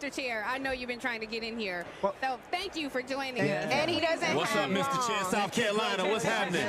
Mr. Chair, I know you've been trying to get in here. Well, so thank you for joining us. And he doesn't What's up, Mr. Chair, South Carolina? What's happening?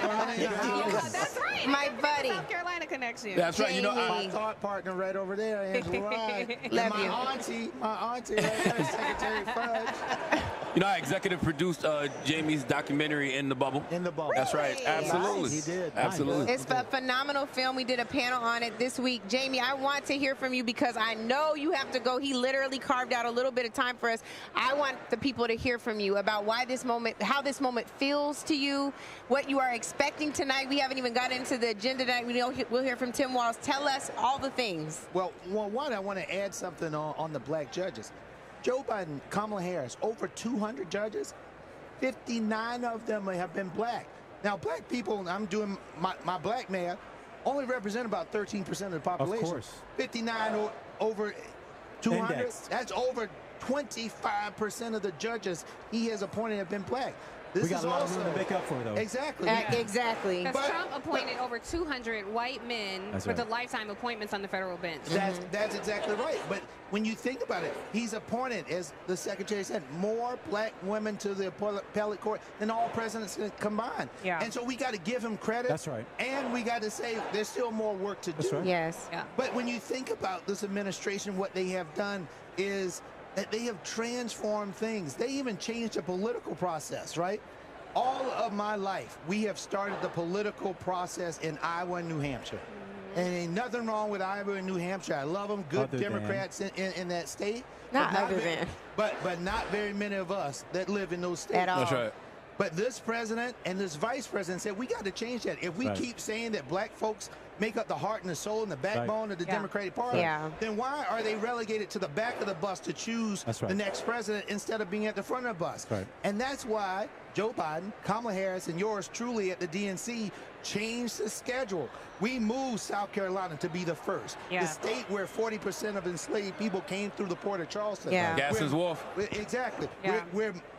That's right. My buddy. South Carolina connection. That's right. You know, my thought partner right over there, Angela Rye. Love my you. auntie right there, Secretary Fudge. You know, I executive produced Jamie's documentary In the Bubble. In the Bubble. That's right. Absolutely. He did. Absolutely. It's a phenomenal film. We did a panel on it this week. Jamie, I want to hear from you because I know you have to go. He literally carved out a little bit of time for us. I want the people to hear from you about why this moment, how this moment feels to you, what you are expecting tonight. We haven't even got into the agenda tonight. We'll hear from Tim Walz. Tell us all the things. Well, one, I want to add something on the black judges. Joe Biden, Kamala Harris, over 200 judges, 59 of them have been black. Now, black people, I'm doing my black math, only represent about 13% of the population. Of course. 59 over 200, Indexed. that's over 25% of the judges he has appointed have been black. This We got is a lot also, of room to make up for, though. Exactly. Exactly. Because Trump appointed over 200 white men That's with right. the lifetime appointments on the federal bench. That's exactly right. But when you think about it, he's appointed, as the secretary said, more black women to the appellate court than all presidents combined. Yeah. And so we got to give him credit. That's right. And we got to say there's still more work to That's do. right. Yes. Yeah. But when you think about this administration, what they have done is that they have transformed things. They even changed the political process, right? All of my life, we have started the political process in Iowa and New Hampshire. And ain't nothing wrong with Iowa and New Hampshire. I love them. Good Other Democrats in that state. Not but other very, than. But not very many of us that live in those states. At all. That's right. But this president and this vice president said, we got to change that. If we Right. keep saying that black folks make up the heart and the soul and the backbone of the Yeah. Democratic Party, Yeah. then why are they relegated to the back of the bus to choose That's right. the next president instead of being at the front of the bus? Right. And that's why Joe Biden, Kamala Harris, and yours truly at the DNC changed the schedule. We moved South Carolina to be the first. Yeah. The state where 40% of enslaved people came through the port of Charleston. Yeah. Gadsden's Wharf. Exactly. Yeah.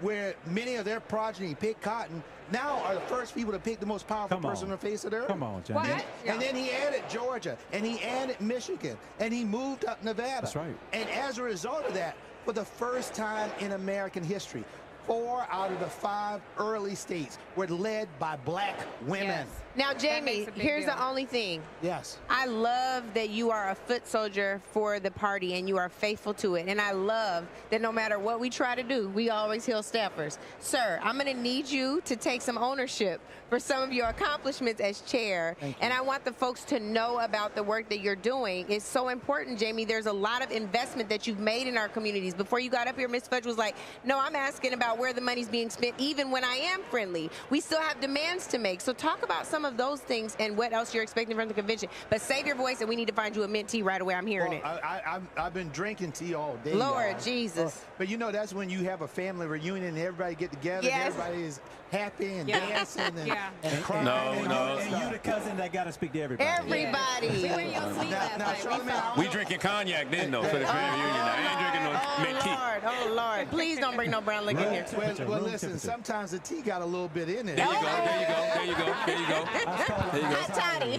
Where many of their progeny picked cotton, now are the first people to pick the most powerful Come on. person on the face of the earth. Come on, John. What? And, Yeah. and then he added Georgia, and he added Michigan, and he moved up Nevada. That's right. And as a result of that, for the first time in American history, 4 out of the 5 early states were led by black women. Yes. Now, That Jamie, makes a big here's deal. the only thing. Yes. I love that you are a foot soldier for the party and you are faithful to it. And I love that no matter what we try to do, we always heal staffers. Sir, I'm going to need you to take some ownership for some of your accomplishments as chair. And I want the folks to know about the work that you're doing. It's so important, Jamie. There's a lot of investment that you've made in our communities. Before you got up here, Ms. Fudge was like, no, I'm asking about where the money's being spent, even when I am friendly. We still have demands to make. So talk about some of those things and what else you're expecting from the convention. But save your voice, and we need to find you a mint tea right away. I'm hearing it. I've been drinking tea all day. Lord y'all. Jesus. But you know, that's when you have a family reunion and everybody get together Yes. and everybody is happy and Yeah. dancing and, Yeah. and crying. No, and no. all that And stuff. you the cousin that got to speak to everybody. Everybody. We were in your sleep last Now, night. We Charlamagne, saw. We drinking cognac then, though, for the family reunion. I ain't drinking no mint tea. Lord, oh, Lord. Please don't bring no brown liquor in here. Well, listen, sometimes the tea got a little bit in it. There you go, there you go, there you go, there you go. There you go. Hot toddy.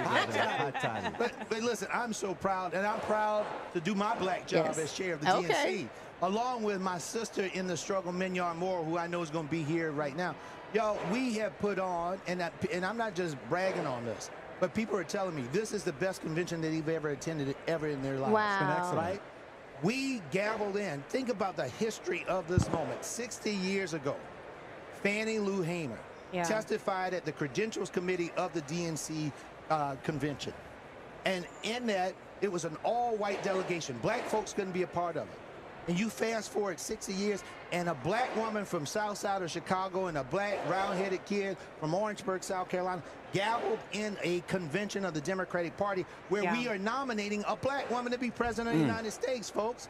Hot toddy. But listen, I'm so proud, and I'm proud to do my black job Yes. as chair of the Okay. DNC, along with my sister in the struggle, Morrow, who I know is going to be here right now. Y'all, we have put on, and I'm not just bragging on this, but people are telling me this is the best convention that they've ever attended ever in their lives. Wow. Right? We gavelled in. Think about the history of this moment. 60 years ago, Fannie Lou Hamer testified at the Credentials Committee of the DNC convention. And in that, it was an all-white delegation. Black folks couldn't be a part of it. And you fast forward 60 years, and a black woman from south side of Chicago and a black round-headed kid from Orangeburg, South Carolina, gavelled in a convention of the Democratic Party where we are nominating a black woman to be president of the United States, folks.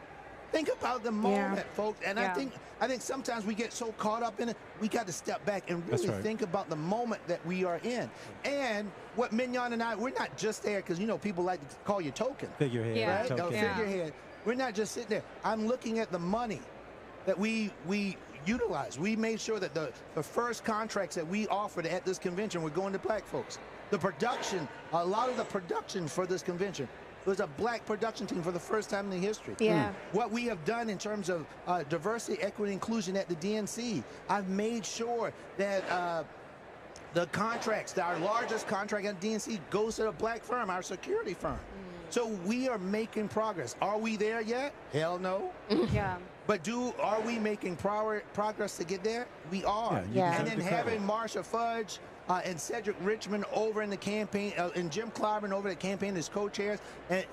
Think about the moment, folks. And I think sometimes we get so caught up in it, we got to step back and really think about the moment that we are in. And what Mignon and I, we're not just there because, you know, people like to call you token. Figurehead. Yeah. Right? Token. Figurehead. We're not just sitting there. I'm looking at the money that we utilize. We made sure that the first contracts that we offered at this convention were going to black folks. The production, a lot of the production for this convention It was a black production team for the first time in the history. Yeah. What we have done in terms of diversity, equity, inclusion at the DNC, I've made sure that the contracts, our largest contract at DNC goes to a black firm, our security firm. So we are making progress. Are we there yet? Hell no. Yeah. But are we making progress to get there? We are. Yeah. And then having Marsha Fudge and Cedric Richmond over in the campaign, and Jim Clyburn over the campaign as co-chairs,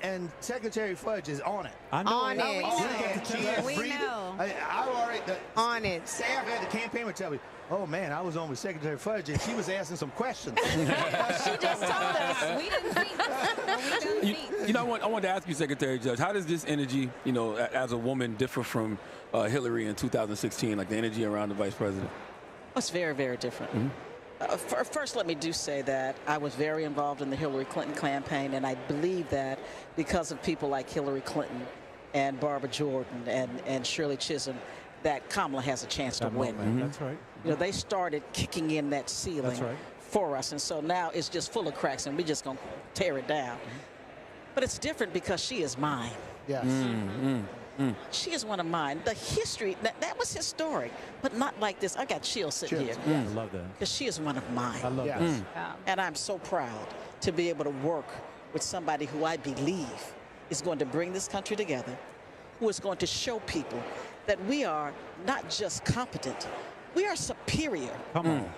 and Secretary Fudge is on it. I know. On it. We know. I've already On it. Staff at the campaign would tell me, oh man, I was on with Secretary Fudge and she was asking some questions. She just told us. We didn't see. You know, I wanted to ask you, Secretary Judge, how does this energy, you know, as a woman, differ from Hillary in 2016, like the energy around the vice president? It's very, very different. First, let me say that I was very involved in the Hillary Clinton campaign, and I believe that because of people like Hillary Clinton and Barbara Jordan and Shirley Chisholm, that Kamala has a chance to win. That's right. You know, they started kicking in that ceiling for us, and so now it's just full of cracks, and we're just going to tear it down. But it's different because she is mine. Yes. She is one of mine. The history, that was historic, but not like this. I got chills sitting here. I love that. Because she is one of mine. I love Yes. that. And I'm so proud to be able to work with somebody who I believe is going to bring this country together, who is going to show people that we are not just competent, we are superior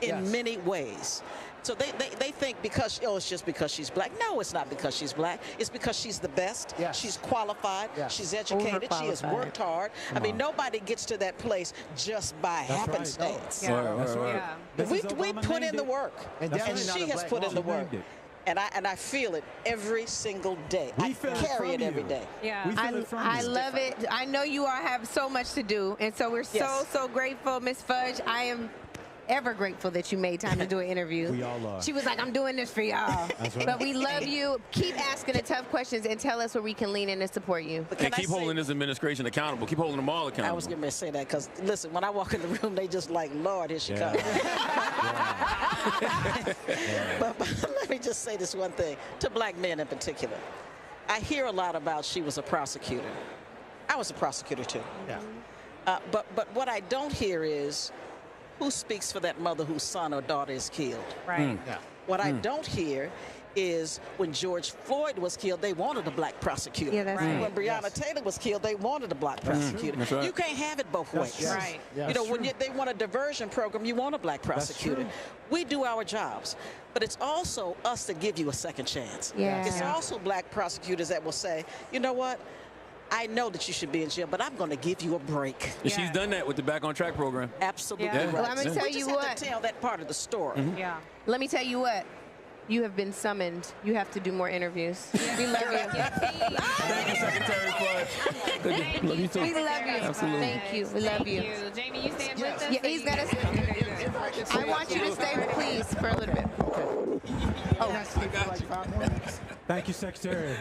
in many ways. So they think because, it's just because she's black. No, it's not because she's black. It's because she's the best. Yes. She's qualified. Yes. She's educated. She has worked hard. I mean, nobody gets to that place just by happenstance. Yeah. We put in the work, And and definitely not she a has black put in the woman. work. And I feel it every single day. We I feel it carry from it every you. day. Yeah. We feel it from I you. love it. I know you all have so much to do, and so we're Yes. so grateful, Miss Fudge. I am ever grateful that you made time to do an interview. We all are. She was like, I'm doing this for y'all. That's right. But we love you. Keep asking the tough questions and tell us where we can lean in and support you. But And can I keep say- holding this administration accountable. Keep holding them all accountable. I was getting ready to say that because, listen, when I walk in the room, they just like, Lord, here she comes. But let me just say this one thing, to black men in particular. I hear a lot about she was a prosecutor. I was a prosecutor, too. Yeah. But what I don't hear is who speaks for that mother whose son or daughter is killed. Right. Yeah. What I don't hear is when George Floyd was killed, they wanted a black prosecutor. Yeah, that's right. When Breonna Taylor was killed, they wanted a black prosecutor. That's right. You can't have it both ways. Yes. Right. Yes. You know, when they want a diversion program, you want a black prosecutor. true. We do our jobs, but it's also us to give you a second chance. Yeah. It's also black prosecutors that will say, you know what? I know that you should be in jail, but I'm going to give you a break. And she's done that with the Back on Track program. Absolutely Yeah. right. Well, I'm gonna So tell we you just have what. to tell that part of the story. Yeah. Let me tell you what. You have been summoned. You have to do more interviews. We love you. Thank you, Secretary Fudge. Love you too. We love you. Absolutely. Thank you. We love you. Jamie, you stand with us? Yeah, he's got us. I want you to stay, please, for a little bit. Thank you, Secretary.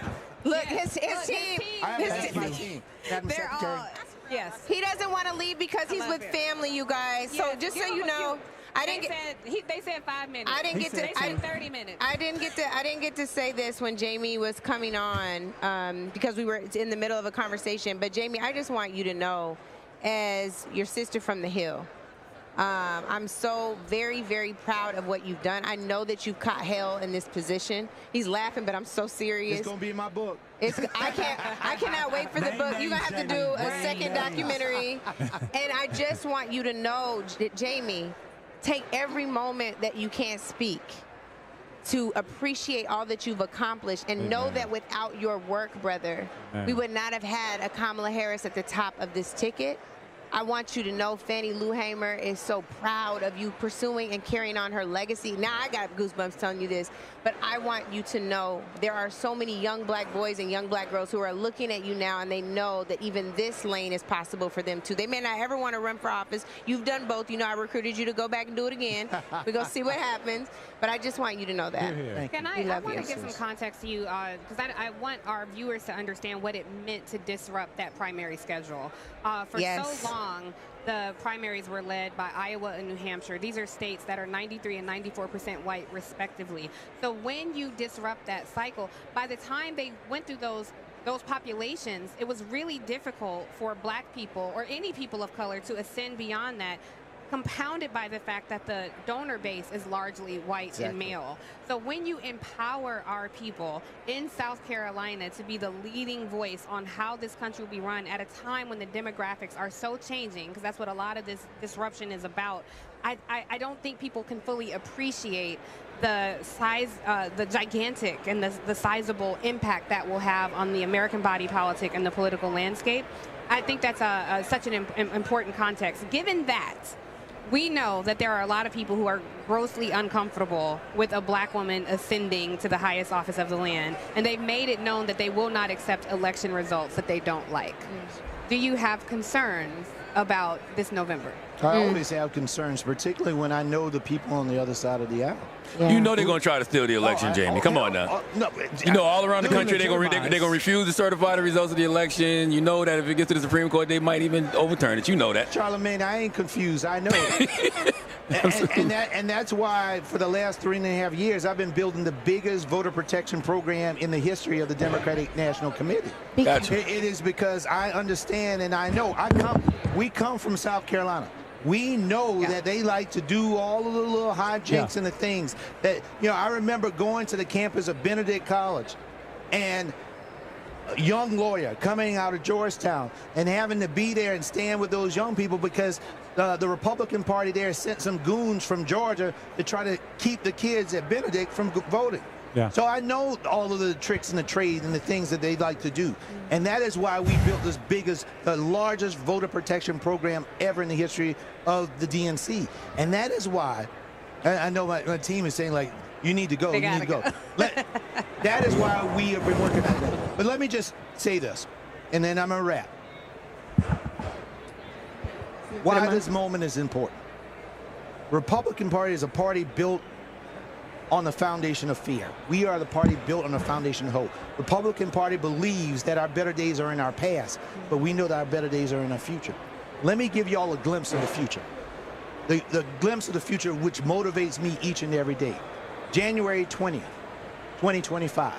Look, his team. I have asked my team. Madam They're Secretary. all, yes. He doesn't want to leave because he's love with it. family, you guys. So Yeah, just so give you him a know, I They didn't get. said, they said 5 minutes. I didn't get to. They said 30 minutes. I didn't get to say this when Jamie was coming on because we were in the middle of a conversation. But Jamie, I just want you to know, as your sister from the Hill, I'm so very, very proud of what you've done. I know that you've caught hell in this position. He's laughing, but I'm so serious. It's going to be in my book. I cannot wait for the book. You're going to have to do a second documentary. And I just want you to know, Jamie, take every moment that you can speak to appreciate all that you've accomplished and know that without your work, brother, we would not have had a Kamala Harris at the top of this ticket. I want you to know Fannie Lou Hamer is so proud of you pursuing and carrying on her legacy. Now I got goosebumps telling you this, but I want you to know there are so many young black boys and young black girls who are looking at you now, and they know that even this lane is possible for them too. They may not ever want to run for office. You've done both. You know, I recruited you to go back and do it again. We're going to see what happens, but I just want you to know that. Can We I love want you. to give some context to you because I want our viewers to understand what it meant to disrupt that primary schedule. For Yes. so long, long, the primaries were led by Iowa and New Hampshire. These are states that are 93 and 94% white, respectively. So when you disrupt that cycle, by the time they went through those populations, it was really difficult for black people or any people of color to ascend beyond that, compounded by the fact that the donor base is largely white and male. So when you empower our people in South Carolina to be the leading voice on how this country will be run at a time when the demographics are so changing, because that's what a lot of this disruption is about, I don't think people can fully appreciate the size, the gigantic and the sizable impact that will have on the American body politic and the political landscape. I think that's such an important context. Given that, we know that there are a lot of people who are grossly uncomfortable with a black woman ascending to the highest office of the land, and they've made it known that they will not accept election results that they don't like. Do you have concerns about this November? I always have concerns, particularly when I know the people on the other side of the aisle. Yeah. You know they're going to try to steal the election, Jamie. Come on now. No, you know, all around the country, they're going to refuse to certify the results of the election. You know that if it gets to the Supreme Court, they might even overturn it. You know that. Charlamagne, I ain't confused. I know it. and that's why for the last 3.5 years, I've been building the biggest voter protection program in the history of the Democratic National Committee. Gotcha. It is because I understand and I know. We come from South Carolina. We know that they like to do all of the little hijinks and the things that, you know, I remember going to the campus of Benedict College and a young lawyer coming out of Georgetown and having to be there and stand with those young people because the Republican Party there sent some goons from Georgia to try to keep the kids at Benedict from voting. Yeah. So I know all of the tricks and the trade and the things that they like to do. And that is why we built the largest voter protection program ever in the history of the DNC. And that is why, I know my team is saying, like, you need to go, you need to go. That is why we have been working on that. But let me just say this, and then I'm going to wrap. Why this moment is important. Republican Party is a party built on the foundation of fear. We are the party built on the foundation of hope. Republican Party believes that our better days are in our past, but we know that our better days are in our future. Let me give you all a glimpse of the future. The glimpse of the future which motivates me each and every day. January 20th, 2025.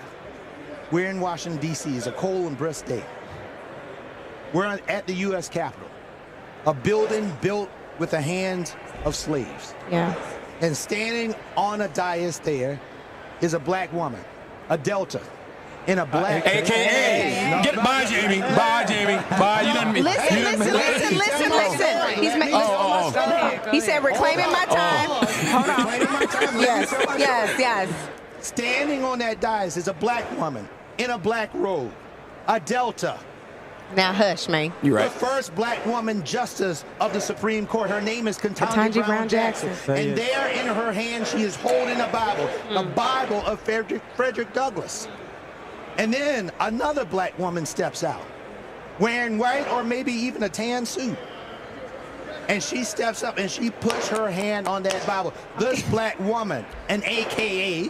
We're in Washington, D.C. It's a cold and brisk day. We're at the U.S. Capitol, a building built with the hands of slaves. Yeah. And standing on a dais there is a black woman, a Delta, in a black... AKA. Get by, Jamie. Bye, Jamie. Bye. You done... Listen. He said, reclaiming my time. Hold on. Yes. Standing on that dais is a black woman in a black robe, a Delta. Now hush, man. You're right. The first black woman justice of the Supreme Court. Her name is Cantin Brown Jackson. And there in her hand, she is holding a Bible, the Bible of Frederick Douglass. And then another black woman steps out, wearing white or maybe even a tan suit. And she steps up and she puts her hand on that Bible. This black woman, an AKA,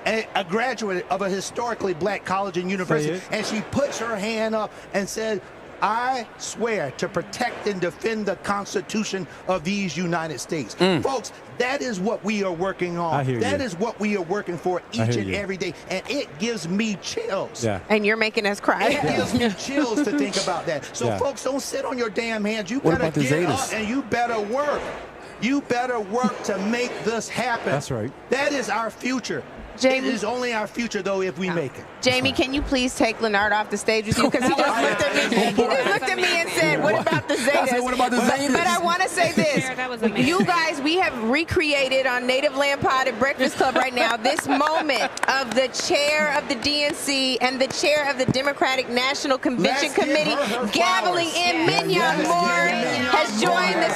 a graduate of a historically black college and university, and she puts her hand up and said, I swear to protect and defend the Constitution of these United States. Folks, that is what we are working on. That is what we are working for each and every day. And it gives me chills. Yeah. And you're making us cry. It gives me chills to think about that. So, folks, don't sit on your damn hands. You better get up and you better work. You better work to make this happen. That's right. That is our future. Jamie, it is only our future, though, if we make it. Jamie, can you please take Lenard off the stage with you? Because he just looked at me. He just looked at me and said, "What about the Zetas?" I said, "What about the Zetas?" But I want to say this: you guys, we have recreated on Native Land Pod at Breakfast Club right now this moment of the chair of the DNC and the chair of the Democratic National Convention Committee gaveling in. Mignon Moore has joined the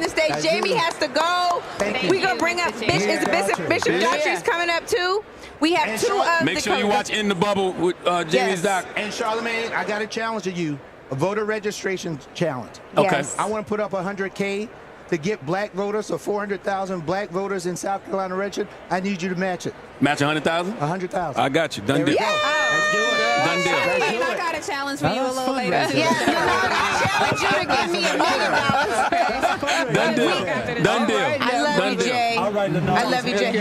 stage. Jamie has to go. We're gonna bring up Bishop Daughtry coming up too. We have two of Make sure you watch In the Bubble with Jamie's doc. And Charlamagne, I got a challenge to you, a voter registration challenge. Okay. I want to put up 100K to get black voters, or 400,000 black voters in South Carolina registered, I need you to match it. Match 100,000? 100,000. I got you. Done There we deal. go. Let's do it. Done deal. I got a challenge for you a little later. I challenge you to give me $1 million. Done deal. Done deal. I love you, Jay. All right, Lenard. I love you, Jay.